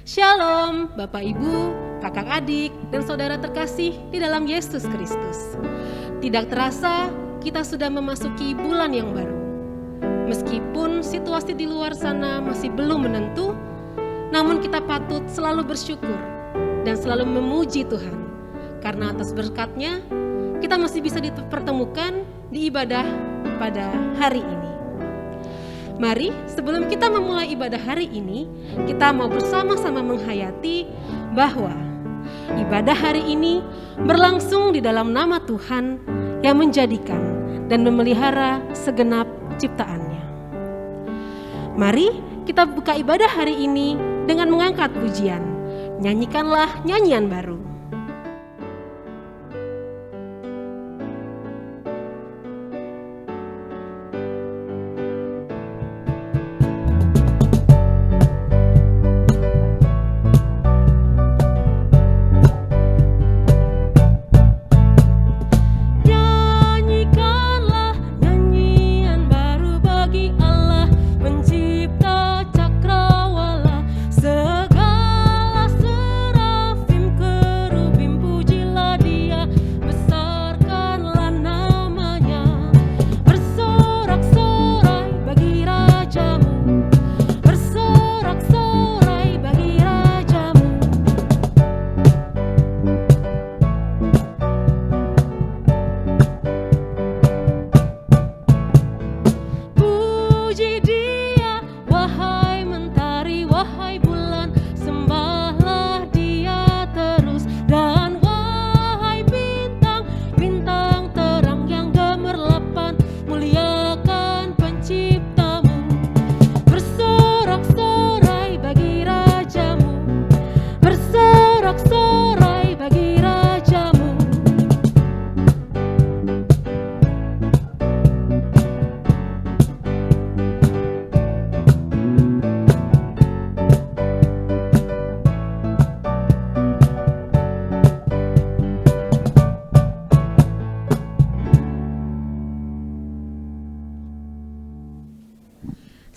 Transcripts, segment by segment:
Shalom Bapak Ibu, kakak adik, dan saudara terkasih di dalam Yesus Kristus. Tidak terasa kita sudah memasuki bulan yang baru. Meskipun situasi di luar sana masih belum menentu, namun kita patut selalu bersyukur dan selalu memuji Tuhan. Karena atas berkat-Nya, kita masih bisa dipertemukan di ibadah pada hari ini. Mari sebelum kita memulai ibadah hari ini, kita mau bersama-sama menghayati bahwa ibadah hari ini berlangsung di dalam nama Tuhan yang menjadikan dan memelihara segenap ciptaannya. Mari kita buka ibadah hari ini dengan mengangkat pujian. Nyanyikanlah nyanyian baru.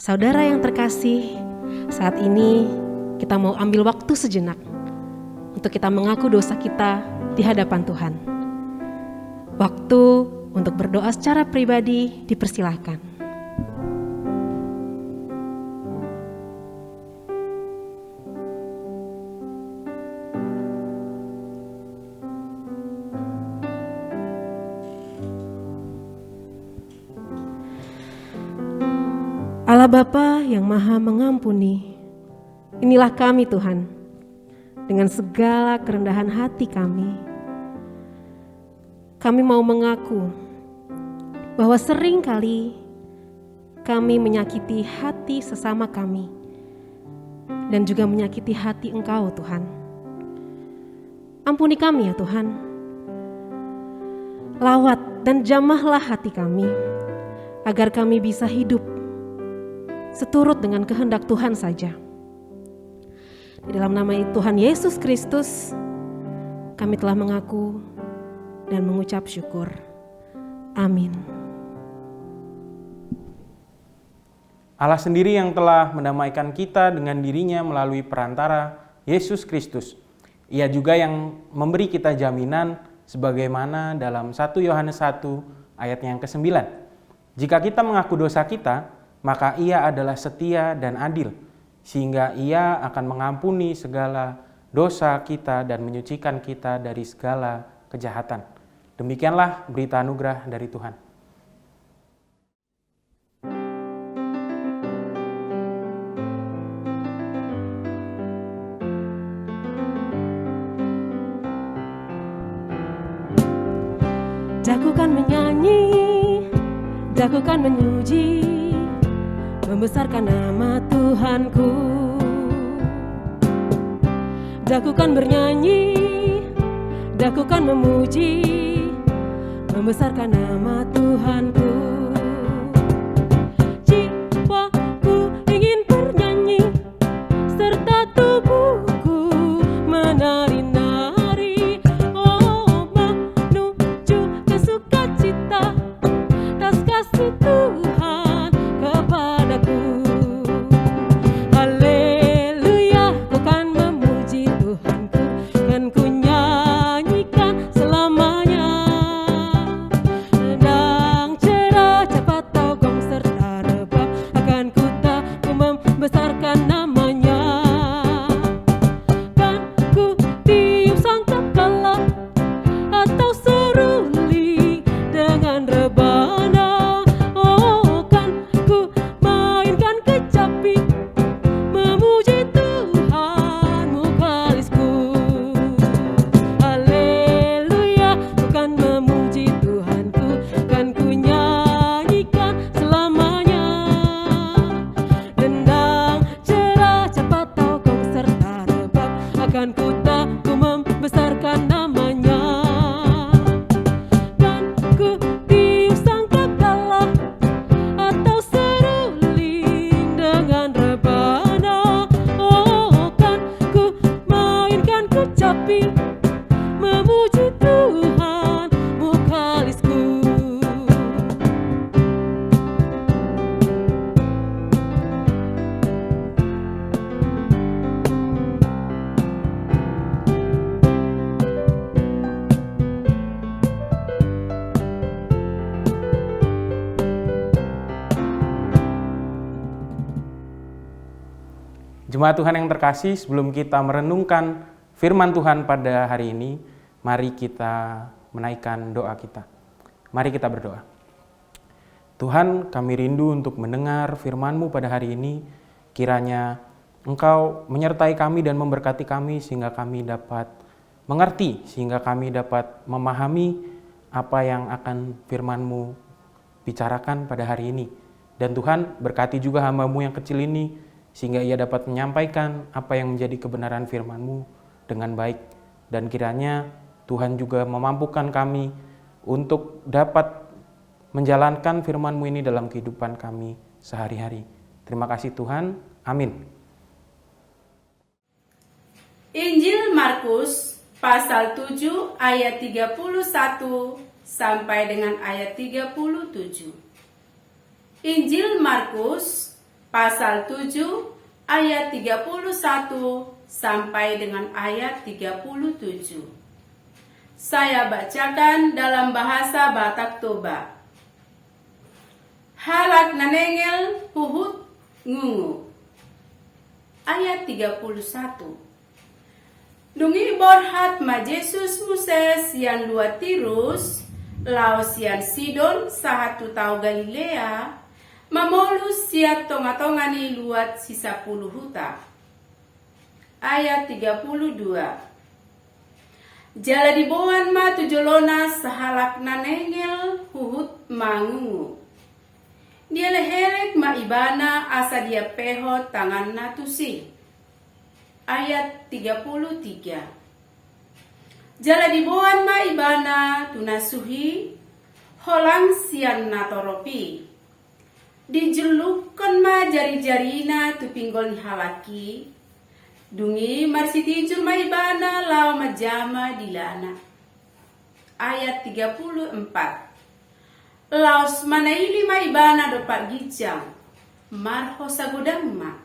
Saudara yang terkasih, saat ini kita mau ambil waktu sejenak untuk kita mengaku dosa kita di hadapan Tuhan. Waktu untuk berdoa secara pribadi dipersilahkan. Allah Bapa yang Maha Mengampuni, inilah kami Tuhan, dengan segala kerendahan hati kami mau mengaku bahwa sering kali kami menyakiti hati sesama kami dan juga menyakiti hati Engkau Tuhan. Ampuni kami ya Tuhan, lawat dan jamahlah hati kami agar kami bisa hidup seturut dengan kehendak Tuhan saja. Di dalam nama Tuhan Yesus Kristus, kami telah mengaku dan mengucap syukur. Amin. Allah sendiri yang telah mendamaikan kita dengan dirinya melalui perantara Yesus Kristus. Ia juga yang memberi kita jaminan sebagaimana dalam 1 Yohanes 1 ayat yang ke-9. Jika kita mengaku dosa kita, maka Ia adalah setia dan adil, sehingga Ia akan mengampuni segala dosa kita dan menyucikan kita dari segala kejahatan. Demikianlah berita anugerah dari Tuhan. Dakukan menyanyi, dakukan memuji, membesarkan nama Tuhanku. Dakukan bernyanyi, dakukan memuji, membesarkan nama Tuhanku. Jiwaku ingin bernyanyi, serta tubuhku menari-nari, oh menuju ke sukacita, atas kasih Tuhan kepadaku. Haleluya, ku kan membesarkan namanya. Kan ku tiup sangkakala atau seruling dengan rebana. Oh, kan ku mainkan kecapi memuji Tuhan mukalisku. Haleluya, ku kan memuji Tuhanku, kan ku nyanyikan selamanya. Dendang, cerah, cepat, gong serta rebab akan ku membesarkan namanya. Kan ku tiup sangkakala atau seruling dengan rebana. Oh, kan ku mainkan kecapi memuji Tuhan mukalisku. Jemaat Tuhan yang terkasih, sebelum kita merenungkan firman Tuhan pada hari ini, mari kita menaikkan doa kita. Mari kita berdoa. Tuhan, kami rindu untuk mendengar firman-Mu pada hari ini. Kiranya Engkau menyertai kami dan memberkati kami sehingga kami dapat mengerti, sehingga kami dapat memahami apa yang akan firman-Mu bicarakan pada hari ini. Dan Tuhan, berkati juga hamba-Mu yang kecil ini, sehingga ia dapat menyampaikan apa yang menjadi kebenaran firman-Mu dengan baik. Dan kiranya Tuhan juga memampukan kami untuk dapat menjalankan firman-Mu ini dalam kehidupan kami sehari-hari. Terima kasih Tuhan. Amin. Injil Markus pasal 7 ayat 31 sampai dengan ayat 37. Injil Markus pasal 7 ayat 31 sampai dengan ayat 37. Saya bacakan dalam bahasa Batak Toba. Halak nanengel huhut ngungu. Ayat 31. Dungi borhat ma Jesus Muses yang luar Tirus, Laos yang Sidon sahatu tau Galilea, mamolus siat tonga-tongani luat sisa puluh huta. Ayat 32. Jala diboan ma tujolona sahalak nanengel huhut mangungu. Dia leherek ma ibana asa dia peho tangan natusi. Ayat 33. Jala diboan ma ibana tunasuhi holang sian natoropi. Dijelukkan ma jari-jarina tu pinggol ni halaki. Dungi marsiti ma ibana lau majama dilana. Ayat 34. Laos manaili ma ibana dopak gijang. Marho sagudang ma.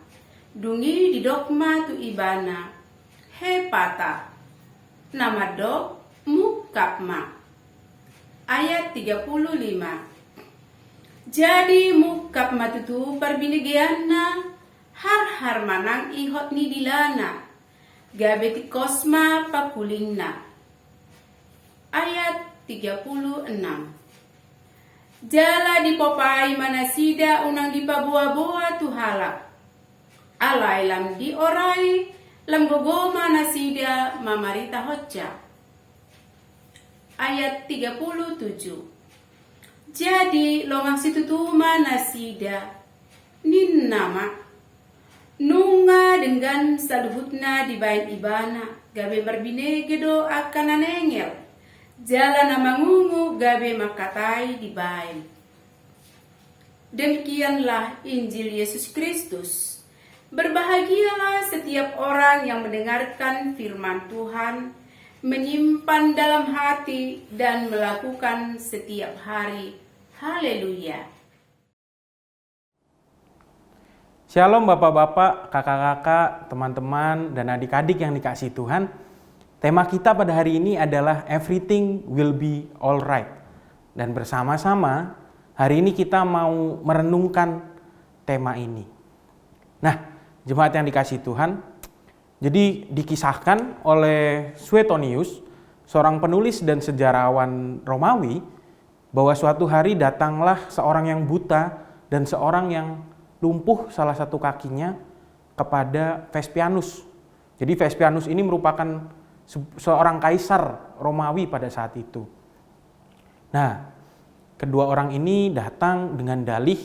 Dungi didokma tu ibana. He pata. Nama dok mukap ma. Ayat 35. Jadi mukap matutu perbinigiana har manang ihot ni dilana gabeti kosma pakulingna. Ayat 36. Jala dipopai manasida unang dipaboa-boa tu halak. Alai lam di orai lam gogoma nasida mamarita hocca. Ayat 37. Jadi longang situtuma nasida nin nama nunga dengan saluhutna di bain ibana gabe berbine gedo akan anengel jalan nama ngungu gabe makatai di bain. Demikianlah Injil Yesus Kristus. Berbahagialah setiap orang yang mendengarkan firman Tuhan, menyimpan dalam hati dan melakukan setiap hari. Haleluya. Shalom Bapak-bapak, kakak-kakak, teman-teman, dan adik-adik yang dikasihi Tuhan. Tema kita pada hari ini adalah Everything Will Be Alright. Dan bersama-sama hari ini kita mau merenungkan tema ini. Nah, jemaat yang dikasihi Tuhan, jadi dikisahkan oleh Suetonius, seorang penulis dan sejarawan Romawi, bahwa suatu hari datanglah seorang yang buta dan seorang yang lumpuh salah satu kakinya kepada Vespianus. Jadi Vespianus ini merupakan seorang kaisar Romawi pada saat itu. Nah, kedua orang ini datang dengan dalih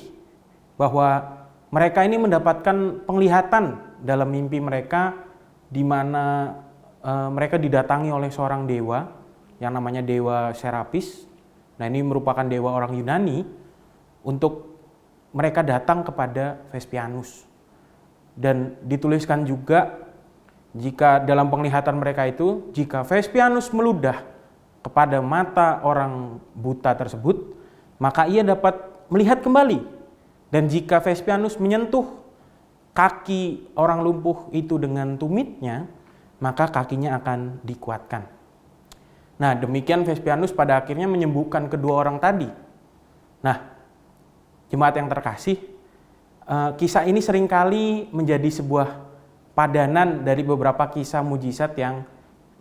bahwa mereka ini mendapatkan penglihatan dalam mimpi mereka, di mana mereka didatangi oleh seorang dewa yang namanya Dewa Serapis. Nah, ini merupakan dewa orang Yunani, untuk mereka datang kepada Vespianus. Dan dituliskan juga, jika dalam penglihatan mereka itu, jika Vespianus meludah kepada mata orang buta tersebut, maka ia dapat melihat kembali. Dan jika Vespianus menyentuh kaki orang lumpuh itu dengan tumitnya, maka kakinya akan dikuatkan. Nah, demikian Vespianus pada akhirnya menyembuhkan kedua orang tadi. Nah, jemaat yang terkasih, kisah ini seringkali menjadi sebuah padanan dari beberapa kisah mujizat yang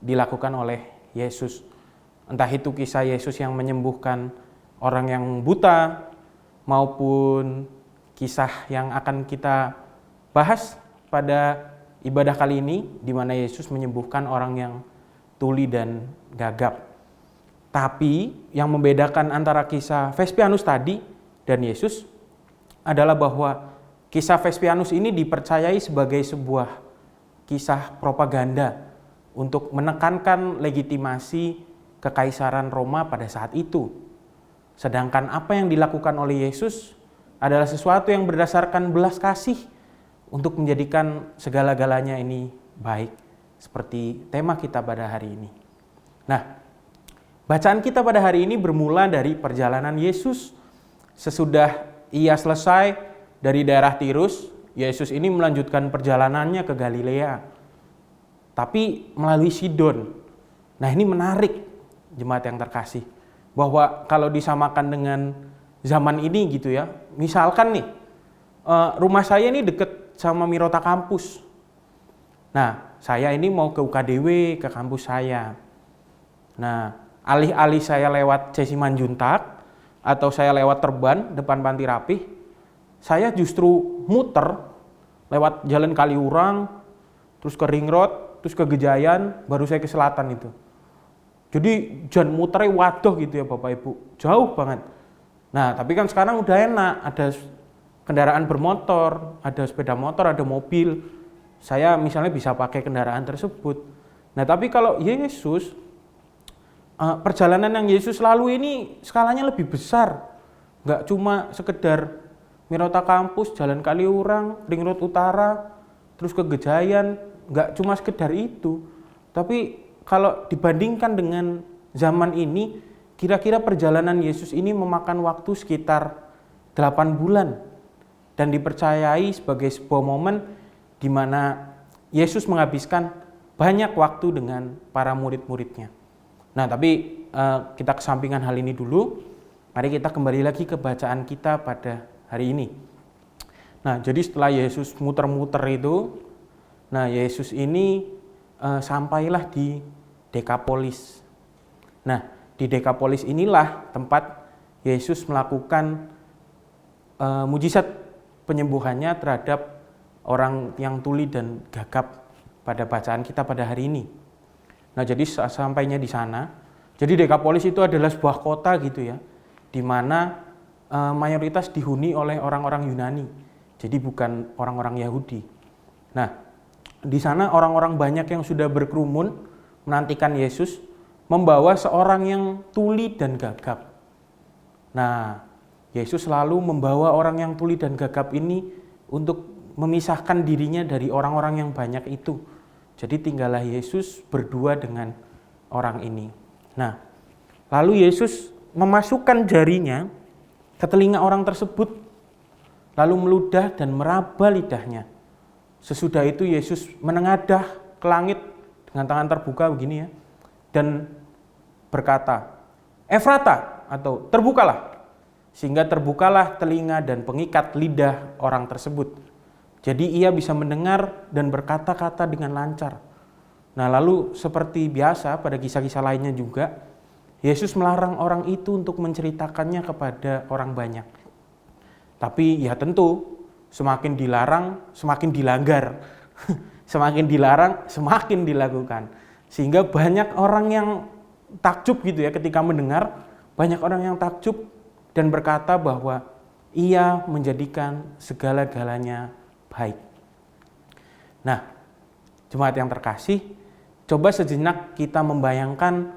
dilakukan oleh Yesus. Entah itu kisah Yesus yang menyembuhkan orang yang buta, maupun kisah yang akan kita bahas pada ibadah kali ini, di mana Yesus menyembuhkan orang yang tuli dan gagap. Tapi yang membedakan antara kisah Vespianus tadi dan Yesus adalah bahwa kisah Vespianus ini dipercayai sebagai sebuah kisah propaganda untuk menekankan legitimasi kekaisaran Roma pada saat itu. Sedangkan apa yang dilakukan oleh Yesus adalah sesuatu yang berdasarkan belas kasih untuk menjadikan segala-galanya ini baik. Seperti tema kita pada hari ini. Nah, bacaan kita pada hari ini bermula dari perjalanan Yesus. Sesudah ia selesai dari daerah Tirus, Yesus ini melanjutkan perjalanannya ke Galilea, tapi melalui Sidon. Nah, ini menarik, jemaat yang terkasih, bahwa kalau disamakan dengan zaman ini gitu ya, misalkan nih, rumah saya ini deket sama Mirota kampus. Nah, saya ini mau ke UKDW, ke kampus saya. Nah, alih-alih saya lewat C. Simanjuntak atau saya lewat Terban depan Panti Rapih, saya justru muter lewat Jalan Kaliurang, terus ke Ring Road, terus ke Gejayan, baru saya ke selatan itu. Jadi jangan muternya waduh gitu ya Bapak Ibu, jauh banget. Nah, tapi kan sekarang udah enak, ada kendaraan bermotor, ada sepeda motor, ada mobil. Saya misalnya bisa pakai kendaraan tersebut. Nah, tapi kalau Yesus, perjalanan yang Yesus lalui ini skalanya lebih besar. Nggak cuma sekedar Mirota kampus, Jalan Kaliurang, Ring Road Utara, terus ke Gejayan, nggak cuma sekedar itu. Tapi kalau dibandingkan dengan zaman ini, kira-kira perjalanan Yesus ini memakan waktu sekitar 8 bulan. Dan dipercayai sebagai sebuah momen di mana Yesus menghabiskan banyak waktu dengan para murid-muridnya. Nah, tapi kita kesampingkan hal ini dulu. Mari kita kembali lagi ke bacaan kita pada hari ini. Nah, jadi setelah Yesus muter-muter itu, nah Yesus ini sampailah di Dekapolis. Nah, di Dekapolis inilah tempat Yesus melakukan mujizat penyembuhannya terhadap orang yang tuli dan gagap pada bacaan kita pada hari ini. Nah, jadi sampainya di sana, jadi Dekapolis itu adalah sebuah kota gitu ya, di mana mayoritas dihuni oleh orang-orang Yunani, jadi bukan orang-orang Yahudi. Nah, di sana orang-orang banyak yang sudah berkerumun menantikan Yesus membawa seorang yang tuli dan gagap. Nah, Yesus selalu membawa orang yang tuli dan gagap ini untuk memisahkan dirinya dari orang-orang yang banyak itu. Jadi tinggallah Yesus berdua dengan orang ini. Nah, lalu Yesus memasukkan jarinya ke telinga orang tersebut, lalu meludah dan meraba lidahnya. Sesudah itu Yesus menengadah ke langit dengan tangan terbuka begini ya, dan berkata, "Efrata," atau terbukalah. Sehingga terbukalah telinga dan pengikat lidah orang tersebut. Jadi ia bisa mendengar dan berkata-kata dengan lancar. Nah, lalu seperti biasa pada kisah-kisah lainnya juga, Yesus melarang orang itu untuk menceritakannya kepada orang banyak. Tapi ya tentu semakin dilarang, semakin dilanggar. Semakin dilarang, semakin dilakukan. Sehingga banyak orang yang takjub gitu ya ketika mendengar, banyak orang yang takjub dan berkata bahwa ia menjadikan segala-galanya baik. Nah, jemaat yang terkasih, coba sejenak kita membayangkan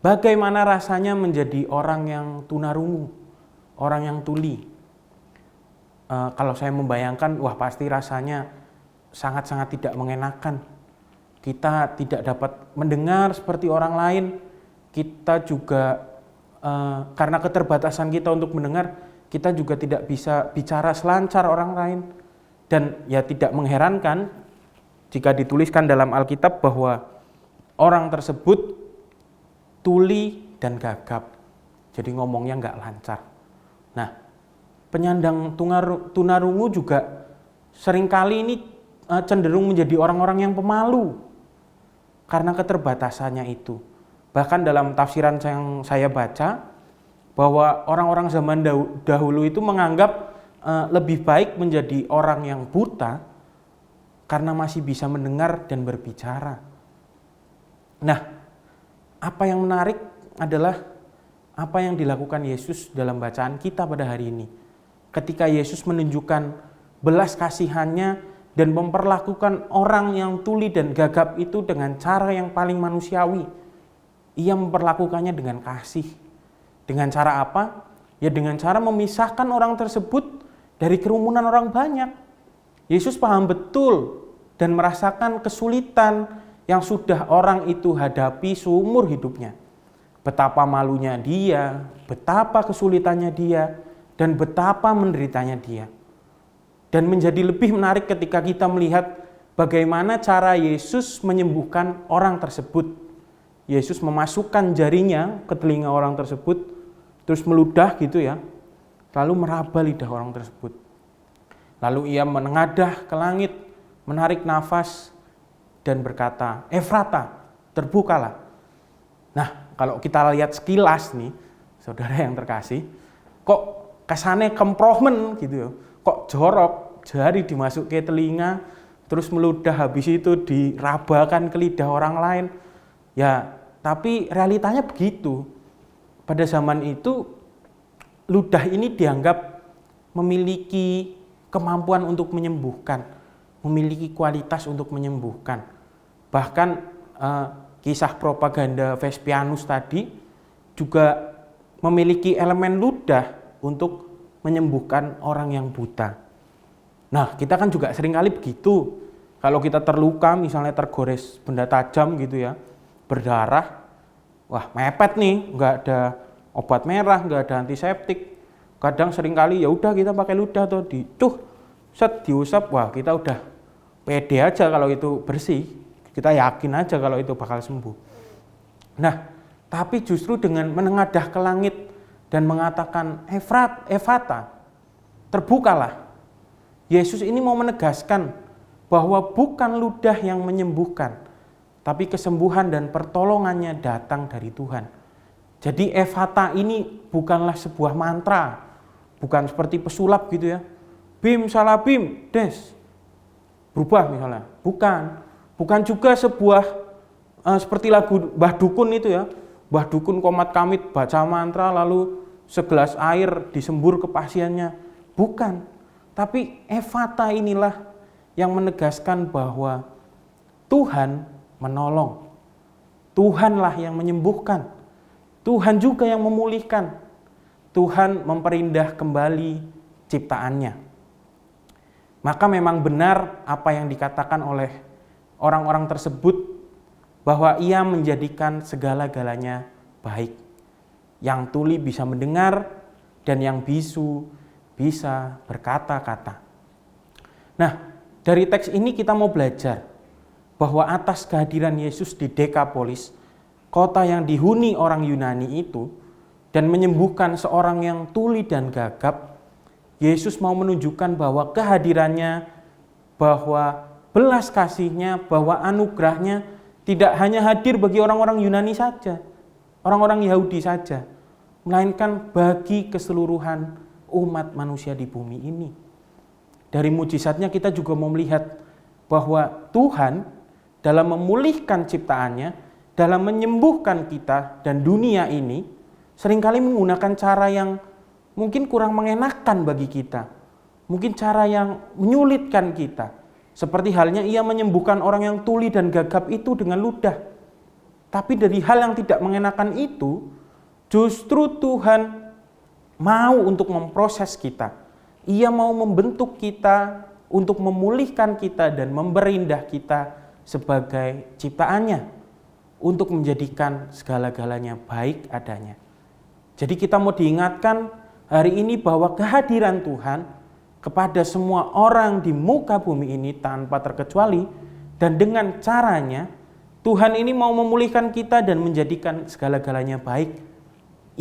bagaimana rasanya menjadi orang yang tunarungu, orang yang tuli. Kalau saya membayangkan, wah pasti rasanya sangat-sangat tidak mengenakan. Kita tidak dapat mendengar seperti orang lain. Kita juga, karena keterbatasan kita untuk mendengar, kita juga tidak bisa bicara selancar orang lain. Dan ya tidak mengherankan jika dituliskan dalam Alkitab bahwa orang tersebut tuli dan gagap. Jadi ngomongnya nggak lancar. Nah, penyandang tunarungu juga seringkali ini cenderung menjadi orang-orang yang pemalu karena keterbatasannya itu. Bahkan dalam tafsiran yang saya baca, bahwa orang-orang zaman dahulu itu menganggap lebih baik menjadi orang yang buta karena masih bisa mendengar dan berbicara. Nah, apa yang menarik adalah apa yang dilakukan Yesus dalam bacaan kita pada hari ini. Ketika Yesus menunjukkan belas kasihannya dan memperlakukan orang yang tuli dan gagap itu dengan cara yang paling manusiawi. Ia memperlakukannya dengan kasih. Dengan cara apa? Ya dengan cara memisahkan orang tersebut dari kerumunan orang banyak. Yesus paham betul dan merasakan kesulitan yang sudah orang itu hadapi seumur hidupnya. Betapa malunya dia, betapa kesulitannya dia, dan betapa menderitanya dia. Dan menjadi lebih menarik ketika kita melihat bagaimana cara Yesus menyembuhkan orang tersebut. Yesus memasukkan jarinya ke telinga orang tersebut, terus meludah gitu ya, lalu meraba lidah orang tersebut. Lalu ia menengadah ke langit, menarik nafas, dan berkata, "Efrata, terbukalah." Nah, kalau kita lihat sekilas nih, saudara yang terkasih, kok kesannya kemprohmen gitu ya, kok jorok, jari dimasuk ke telinga, terus meludah, habis itu dirabakan ke lidah orang lain. Ya, tapi realitanya begitu. Pada zaman itu, ludah ini dianggap memiliki kemampuan untuk menyembuhkan, memiliki kualitas untuk menyembuhkan. Bahkan kisah propaganda Vespianus tadi juga memiliki elemen ludah untuk menyembuhkan orang yang buta. Nah, kita kan juga seringkali begitu. Kalau kita terluka, misalnya tergores benda tajam gitu ya, berdarah, wah mepet nih, nggak ada obat merah, nggak ada antiseptik. Kadang seringkali ya udah kita pakai ludah atau diusap, wah kita udah pede aja kalau itu bersih, kita yakin aja kalau itu bakal sembuh. Nah, tapi justru dengan menengadah ke langit dan mengatakan Efrata, terbukalah. Yesus ini mau menegaskan bahwa bukan ludah yang menyembuhkan, tapi kesembuhan dan pertolongannya datang dari Tuhan. Jadi Efata ini bukanlah sebuah mantra, bukan seperti pesulap gitu ya. Bim salah bim, des. Berubah misalnya. Bukan juga sebuah seperti lagu Mbah Dukun itu ya. Mbah Dukun komat kamit baca mantra lalu segelas air disembur ke pasiennya. Bukan. Tapi Efata inilah yang menegaskan bahwa Tuhan menolong. Tuhanlah yang menyembuhkan. Tuhan juga yang memulihkan. Tuhan memperindah kembali ciptaannya. Maka memang benar apa yang dikatakan oleh orang-orang tersebut bahwa ia menjadikan segala-galanya baik. Yang tuli bisa mendengar dan yang bisu bisa berkata-kata. Nah, dari teks ini kita mau belajar bahwa atas kehadiran Yesus di Dekapolis, kota yang dihuni orang Yunani itu, dan menyembuhkan seorang yang tuli dan gagap, Yesus mau menunjukkan bahwa kehadirannya bahwa belas kasih-Nya, bahwa anugerah-Nya tidak hanya hadir bagi orang-orang Yunani saja, orang-orang Yahudi saja, melainkan bagi keseluruhan umat manusia di bumi ini. Dari mujizatnya kita juga mau melihat bahwa Tuhan dalam memulihkan ciptaannya, dalam menyembuhkan kita dan dunia ini, seringkali menggunakan cara yang mungkin kurang mengenakan bagi kita, mungkin cara yang menyulitkan kita. Seperti halnya Ia menyembuhkan orang yang tuli dan gagap itu dengan ludah. Tapi dari hal yang tidak mengenakan itu, justru Tuhan mau untuk memproses kita. Ia mau membentuk kita untuk memulihkan kita dan memberindah kita sebagai ciptaannya, untuk menjadikan segala-galanya baik adanya. Jadi kita mau diingatkan hari ini bahwa kehadiran Tuhan kepada semua orang di muka bumi ini tanpa terkecuali, dan dengan caranya Tuhan ini mau memulihkan kita dan menjadikan segala-galanya baik.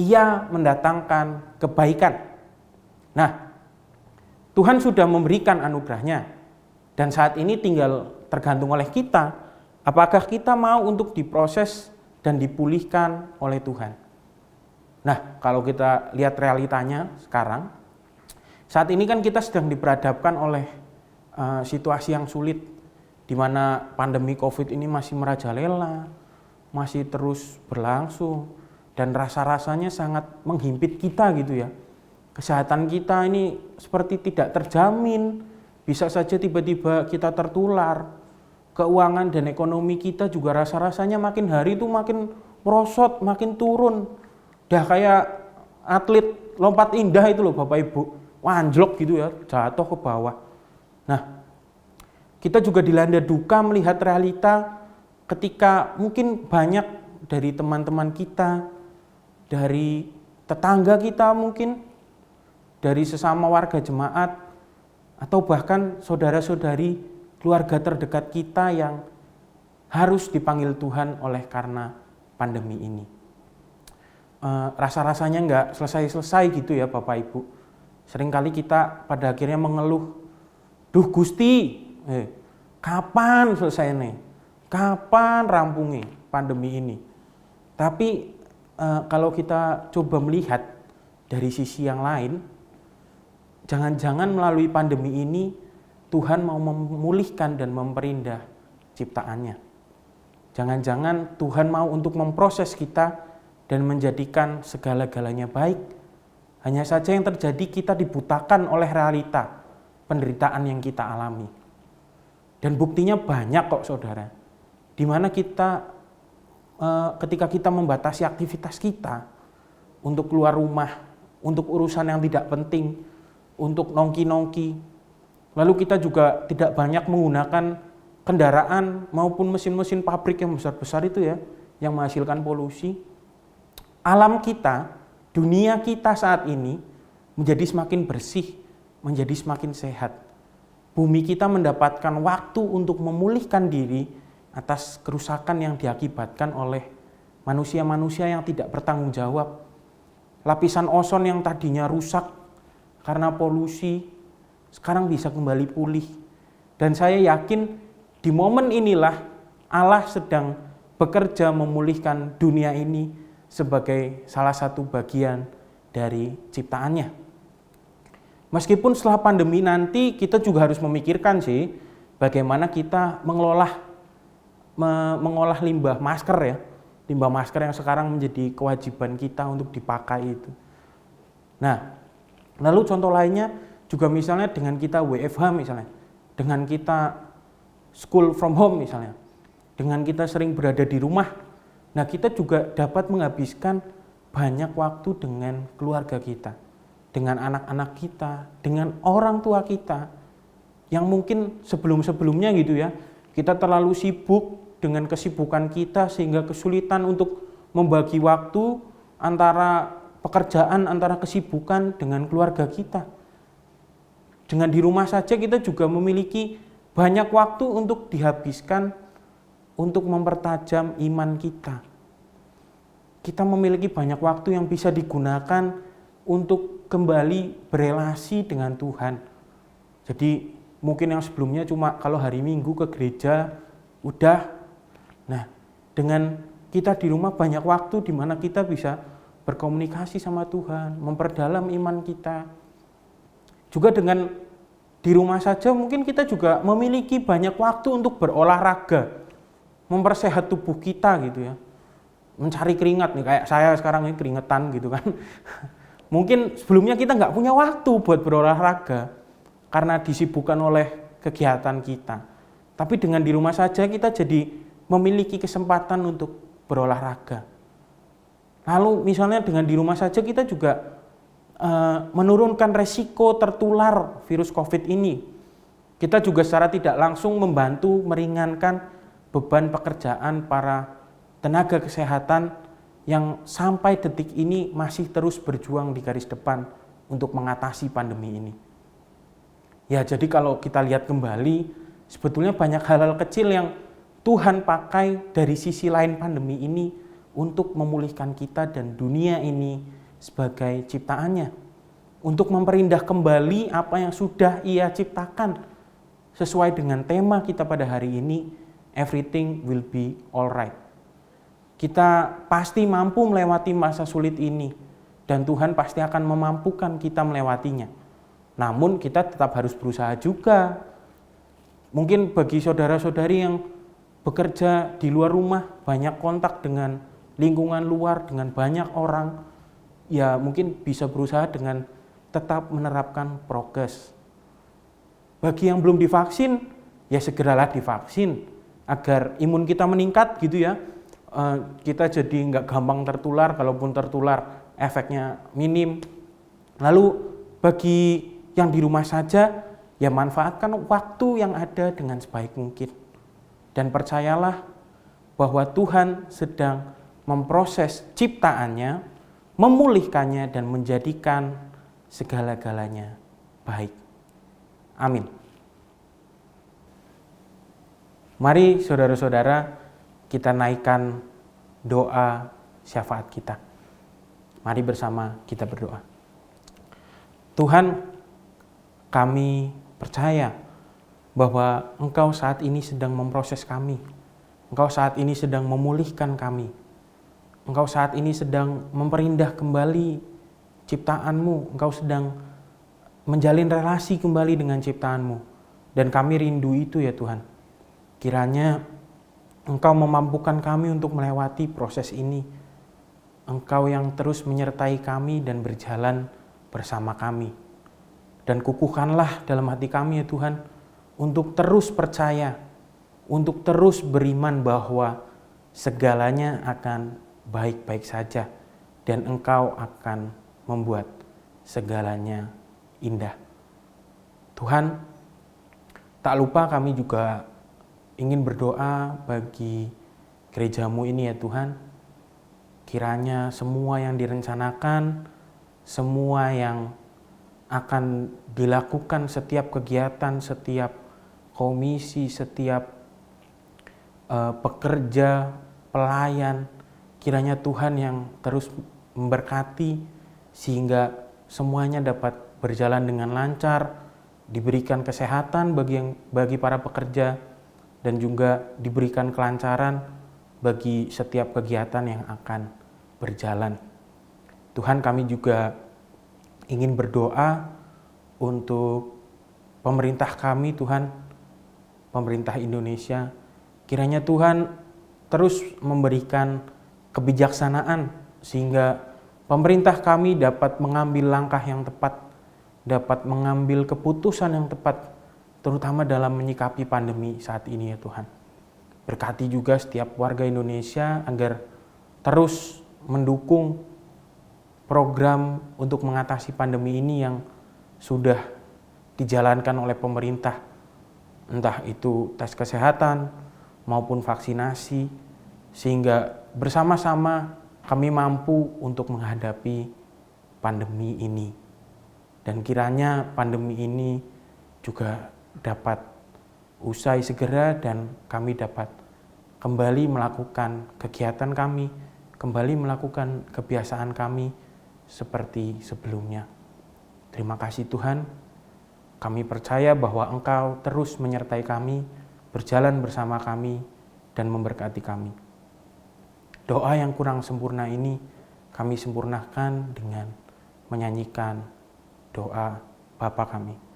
Ia mendatangkan kebaikan. Nah, Tuhan sudah memberikan anugerah-Nya, dan saat ini tinggal tergantung oleh kita, apakah kita mau untuk diproses dan dipulihkan oleh Tuhan. Nah, kalau kita lihat realitanya sekarang, saat ini kan kita sedang diperhadapkan oleh situasi yang sulit, di mana pandemi COVID ini masih merajalela, masih terus berlangsung, dan rasa-rasanya sangat menghimpit kita gitu ya. Kesehatan kita ini seperti tidak terjamin, bisa saja tiba-tiba kita tertular. Keuangan dan ekonomi kita juga rasa-rasanya makin hari itu makin merosot, makin turun. Dah kayak atlet lompat indah itu loh Bapak Ibu, anjlok gitu ya, jatuh ke bawah. Nah, kita juga dilanda duka melihat realita ketika mungkin banyak dari teman-teman kita, dari tetangga kita mungkin, dari sesama warga jemaat, atau bahkan saudara-saudari keluarga terdekat kita yang harus dipanggil Tuhan oleh karena pandemi ini. Rasa-rasanya nggak selesai-selesai gitu ya Bapak Ibu. Seringkali kita pada akhirnya mengeluh, "Duh Gusti, kapan selesai nih? Kapan rampungnya pandemi ini?" Tapi kalau kita coba melihat dari sisi yang lain, jangan-jangan melalui pandemi ini Tuhan mau memulihkan dan memperindah ciptaannya. Jangan-jangan Tuhan mau untuk memproses kita dan menjadikan segala-galanya baik. Hanya saja yang terjadi kita dibutakan oleh realita penderitaan yang kita alami. Dan buktinya banyak kok saudara. Di mana kita ketika kita membatasi aktivitas kita untuk keluar rumah, untuk urusan yang tidak penting, untuk nongki-nongki. Lalu kita juga tidak banyak menggunakan kendaraan maupun mesin-mesin pabrik yang besar-besar itu ya, yang menghasilkan polusi. Alam kita, dunia kita saat ini menjadi semakin bersih, menjadi semakin sehat. Bumi kita mendapatkan waktu untuk memulihkan diri atas kerusakan yang diakibatkan oleh manusia-manusia yang tidak bertanggung jawab. Lapisan ozon yang tadinya rusak karena polusi, sekarang bisa kembali pulih. Dan saya yakin di momen inilah Allah sedang bekerja memulihkan dunia ini sebagai salah satu bagian dari ciptaannya. Meskipun setelah pandemi nanti kita juga harus memikirkan sih bagaimana kita mengolah limbah masker ya. Limbah masker yang sekarang menjadi kewajiban kita untuk dipakai itu. Nah, lalu contoh lainnya juga misalnya dengan kita WFH misalnya, dengan kita school from home misalnya, dengan kita sering berada di rumah. Nah, kita juga dapat menghabiskan banyak waktu dengan keluarga kita, dengan anak-anak kita, dengan orang tua kita, yang mungkin sebelum-sebelumnya gitu ya, kita terlalu sibuk dengan kesibukan kita sehingga kesulitan untuk membagi waktu antara pekerjaan, antara kesibukan dengan keluarga kita. Dengan di rumah saja kita juga memiliki banyak waktu untuk dihabiskan untuk mempertajam iman kita. Kita memiliki banyak waktu yang bisa digunakan untuk kembali berelasi dengan Tuhan. Jadi mungkin yang sebelumnya cuma kalau hari Minggu ke gereja, udah. Nah, dengan kita di rumah banyak waktu di mana kita bisa berkomunikasi sama Tuhan, memperdalam iman kita. Juga dengan di rumah saja mungkin kita juga memiliki banyak waktu untuk berolahraga, mempersehat tubuh kita gitu ya. Mencari keringat nih, kayak saya sekarang ini keringetan gitu kan. Mungkin sebelumnya kita nggak punya waktu buat berolahraga karena disibukkan oleh kegiatan kita. Tapi dengan di rumah saja kita jadi memiliki kesempatan untuk berolahraga. Lalu misalnya dengan di rumah saja kita juga menurunkan resiko tertular virus COVID ini. Kita juga secara tidak langsung membantu meringankan beban pekerjaan para tenaga kesehatan yang sampai detik ini masih terus berjuang di garis depan untuk mengatasi pandemi ini. Ya, jadi kalau kita lihat kembali, sebetulnya banyak hal-hal kecil yang Tuhan pakai dari sisi lain pandemi ini untuk memulihkan kita dan dunia ini sebagai ciptaannya. Untuk memperindah kembali apa yang sudah Ia ciptakan sesuai dengan tema kita pada hari ini, everything will be alright. Kita pasti mampu melewati masa sulit ini dan Tuhan pasti akan memampukan kita melewatinya. Namun kita tetap harus berusaha juga. Mungkin bagi saudara-saudari yang bekerja di luar rumah, banyak kontak dengan lingkungan luar, dengan banyak orang, ya mungkin bisa berusaha dengan tetap menerapkan prokes. Bagi yang belum divaksin, ya segeralah divaksin agar imun kita meningkat gitu ya. Kita jadi nggak gampang tertular, kalaupun tertular efeknya minim. Lalu bagi yang di rumah saja, ya manfaatkan waktu yang ada dengan sebaik mungkin. Dan percayalah bahwa Tuhan sedang memproses ciptaannya, memulihkannya dan menjadikan segala-galanya baik. Amin. Mari saudara-saudara, kita naikkan doa syafaat kita. Mari bersama kita berdoa. Tuhan, kami percaya bahwa Engkau saat ini sedang memproses kami. Engkau saat ini sedang memulihkan kami. Engkau saat ini sedang memperindah kembali ciptaan-Mu. Engkau sedang menjalin relasi kembali dengan ciptaan-Mu. Dan kami rindu itu ya Tuhan. Kiranya Engkau memampukan kami untuk melewati proses ini. Engkau yang terus menyertai kami dan berjalan bersama kami. Dan kukuhkanlah dalam hati kami ya Tuhan, untuk terus percaya, untuk terus beriman bahwa segalanya akan baik-baik saja. Dan Engkau akan membuat segalanya indah. Tuhan, tak lupa kami juga ingin berdoa bagi gereja-Mu ini ya Tuhan. Kiranya semua yang direncanakan, semua yang akan dilakukan, setiap kegiatan, setiap komisi, setiap pekerja, pelayan, kiranya Tuhan yang terus memberkati sehingga semuanya dapat berjalan dengan lancar, diberikan kesehatan bagi para pekerja, dan juga diberikan kelancaran bagi setiap kegiatan yang akan berjalan. Tuhan, kami juga ingin berdoa untuk pemerintah kami Tuhan, pemerintah Indonesia. Kiranya Tuhan terus memberikan kebijaksanaan sehingga pemerintah kami dapat mengambil langkah yang tepat, dapat mengambil keputusan yang tepat, terutama dalam menyikapi pandemi saat ini ya Tuhan. Berkati juga setiap warga Indonesia agar terus mendukung program untuk mengatasi pandemi ini yang sudah dijalankan oleh pemerintah. Entah itu tes kesehatan maupun vaksinasi, sehingga bersama-sama kami mampu untuk menghadapi pandemi ini. Dan kiranya pandemi ini juga dapat usai segera dan kami dapat kembali melakukan kegiatan kami, kembali melakukan kebiasaan kami seperti sebelumnya. Terima kasih Tuhan. Kami percaya bahwa Engkau terus menyertai kami, berjalan bersama kami, dan memberkati kami. Doa yang kurang sempurna ini kami sempurnakan dengan menyanyikan doa Bapa kami.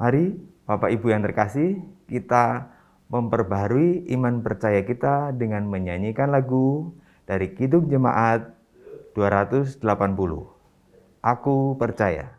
Mari Bapak Ibu yang terkasih, kita memperbaharui iman percaya kita dengan menyanyikan lagu dari Kidung Jemaat 280. Aku percaya.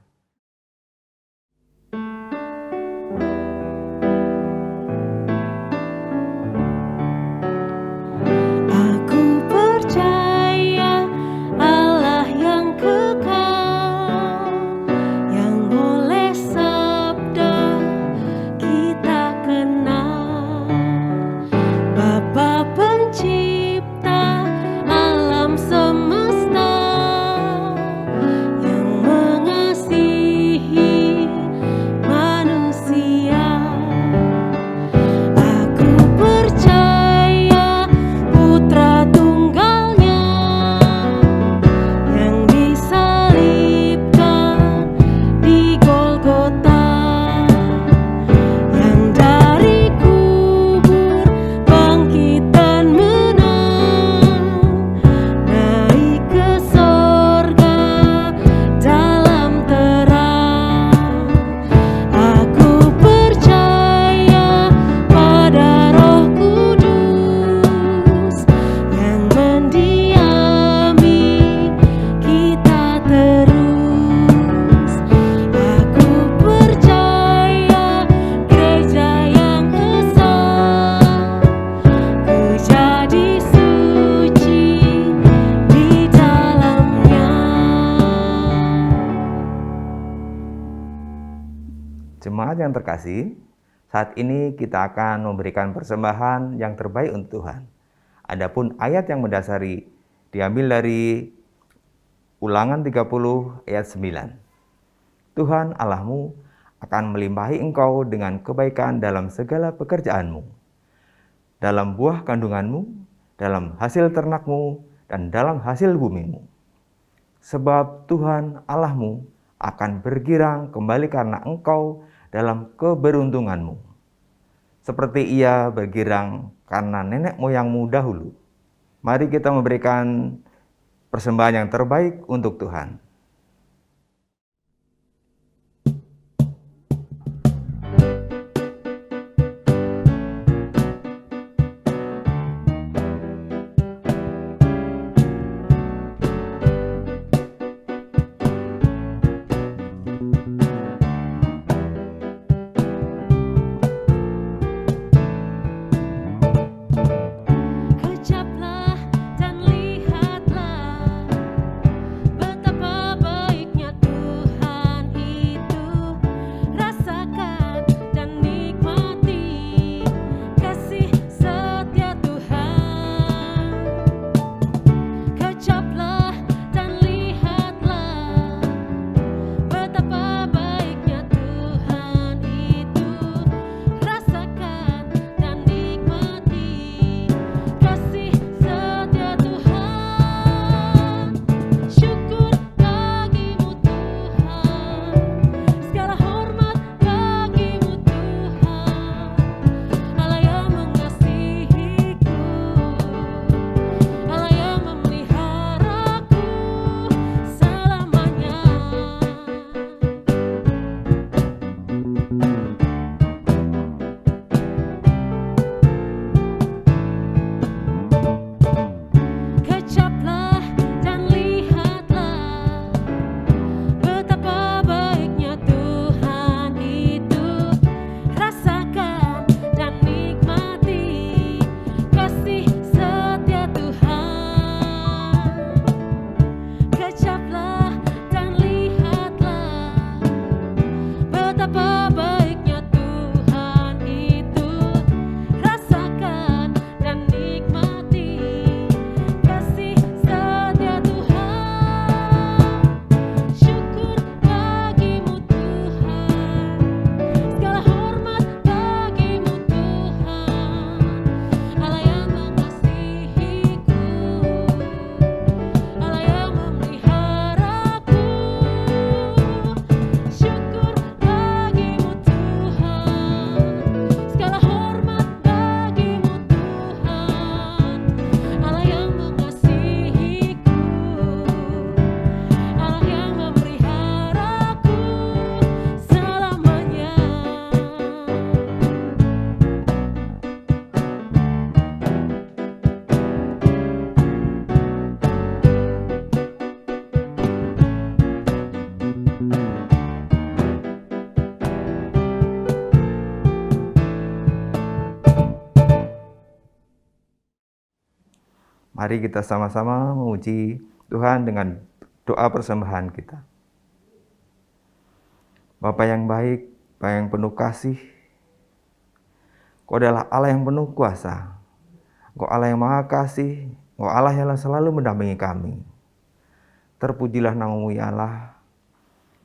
Jemaat yang terkasih, saat ini kita akan memberikan persembahan yang terbaik untuk Tuhan. Adapun ayat yang mendasari diambil dari Ulangan 30 ayat 9. Tuhan Allahmu akan melimpahi engkau dengan kebaikan dalam segala pekerjaanmu, dalam buah kandunganmu, dalam hasil ternakmu, dan dalam hasil bumimu. Sebab Tuhan Allahmu akan bergirang kembali karena engkau dalam keberuntunganmu, seperti ia bergirang karena nenek moyangmu dahulu. Mari kita memberikan persembahan yang terbaik untuk Tuhan. Mari kita sama-sama memuji Tuhan dengan doa persembahan kita. Bapa yang baik, Bapa yang penuh kasih, Kau adalah Allah yang penuh kuasa. Kau Allah yang maha kasih, Kau Allah yang selalu mendampingi kami. Terpujilah nama-Mu ya Allah.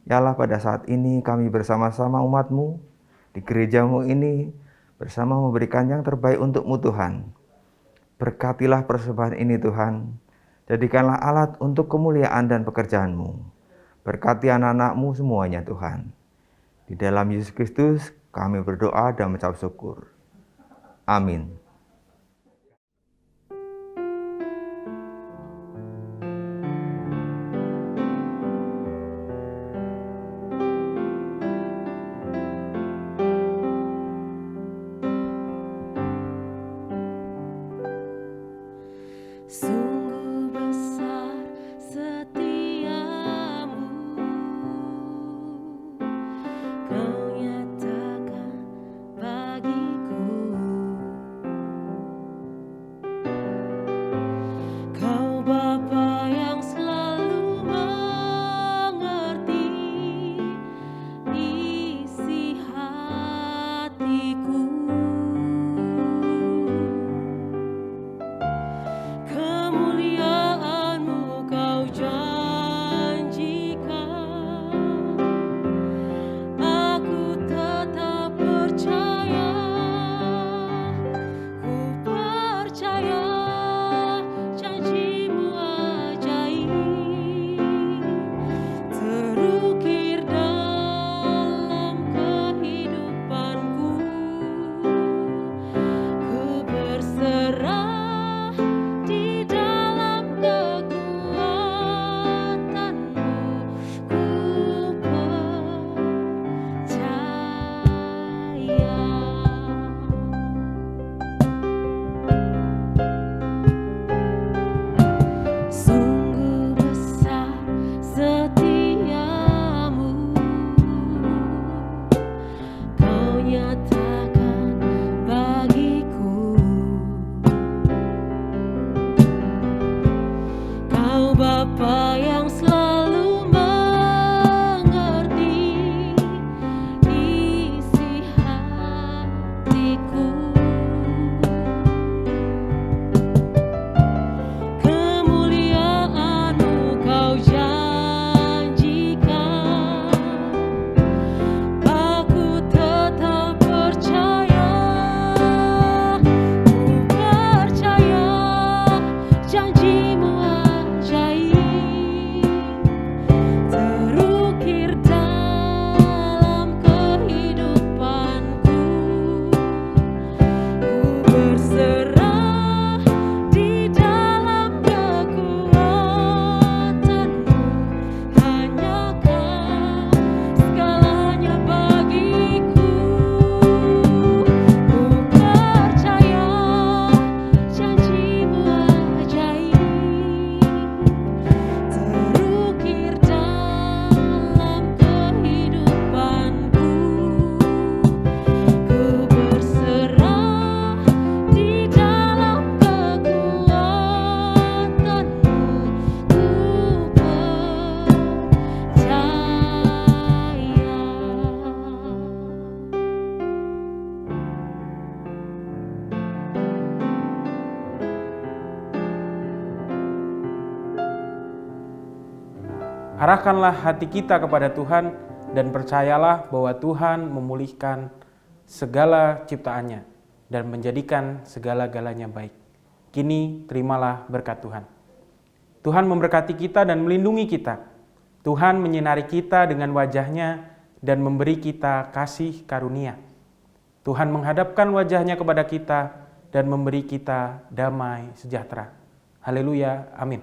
Ya Allah, pada saat ini kami bersama-sama umat-Mu di gereja-Mu ini bersama memberikan yang terbaik untuk-Mu Tuhan. Berkatilah persembahan ini Tuhan. Jadikanlah alat untuk kemuliaan dan pekerjaan-Mu. Berkati anak-anak-Mu semuanya Tuhan. Di dalam Yesus Kristus kami berdoa dan mengucap syukur. Amin. Sungguh besar setiamu, Kau nyatakan bagiku. Kau Bapa yang selalu mengerti isi hatiku. Kemuliaan-Mu Kau janjikan, aku tetap percaya, ku percaya janji-Mu ajaib, terukir dalam kehidupanku, ku berserah di dalam kekuatan-Mu, ku percaya. Sungguh besar setiamu, Kau nyatakan bagiku. Kau Bapa yang selalu mengerti isi hatiku. Kemuliaan-Mu Kau janjikan, aku tetap percaya, ku percaya janji-Mu ajaib, terukir dalam kehidupanku, ku berserah di dalam kekuatan-Mu, hanya Kau segalanya bagiku. Ku percaya janji-Mu ajaib, terukir dalam kehidupanku, ku berserah di dalam kekuatan-Mu, ku percaya. Arahkanlah hati kita kepada Tuhan dan percayalah bahwa Tuhan memulihkan segala ciptaannya dan menjadikan segala-galanya baik. Kini terimalah berkat Tuhan. Tuhan memberkati kita dan melindungi kita. Tuhan menyinari kita dengan wajah-Nya dan memberi kita kasih karunia. Tuhan menghadapkan wajah-Nya kepada kita dan memberi kita damai sejahtera. Haleluya, amin.